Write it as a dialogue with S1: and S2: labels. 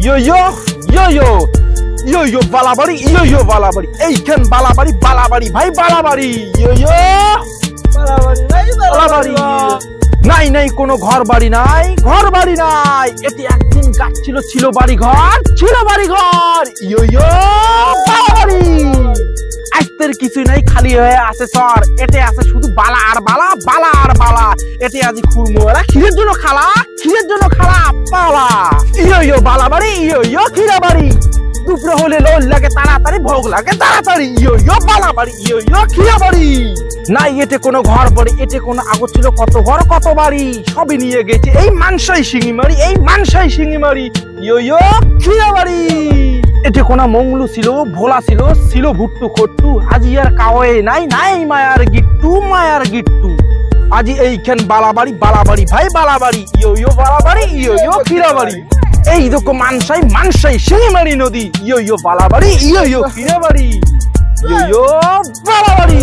S1: ইয়ো ইয়ো ইয়ো বালাবাড়ি ইয়ো বালাবাড়ি এইখান বালাবাড়ি বালাবাড়ি ভাই বালাবাড়ি ইয়ো বালাবাড়ি নাই নাই কোনো ঘর বাড়ি নাই এটি একদিন গাছ ছিল বাড়ি ঘর ইয়ো বালাবাড়ি আজকের কিছু নাই খালি হয়ে আছে সর এতে আছে শুধু বালা আর বালা এতে আজি খুরমোলা ক্ষীরের জন্য খালা পালা ইয়ো বালাবাড়ি ইয়ো ক্ষীরাবাড়ি দুপুরে হলে লোল লাগে তাড়াতাড়ি ভোগ লাগে তাড়াতাড়ি ইয়ো বালাবাড়ি ইয়ো ক্ষীরাবাড়ি নাই এতে কোনো ঘর বাড়ি এতে কোনো আগত ছিল কত ঘর কত বাড়ি সবই নিয়ে গেছে এই মানসাই শিঙিমারি ইয়ো ক্ষীরাবাড়ি এতে কোনা মংলু ছিল ভোলা ছিল ভুট্টু খট্টু আজি আর কাওয়ে নাই মায়ার গিট্টু আজি এইখান বালাবাড়ি ভাই বালাবাড়ি ইয়ো বালাবাড়ি ইয়ো ক্ষীরাবাড়ি এই দেখো মানসাই শিঙিমারি নদী ইয়ো বালাবাড়ি ইয়ো ক্ষীরাবাড়ি ইয়ো বালাবাড়ি।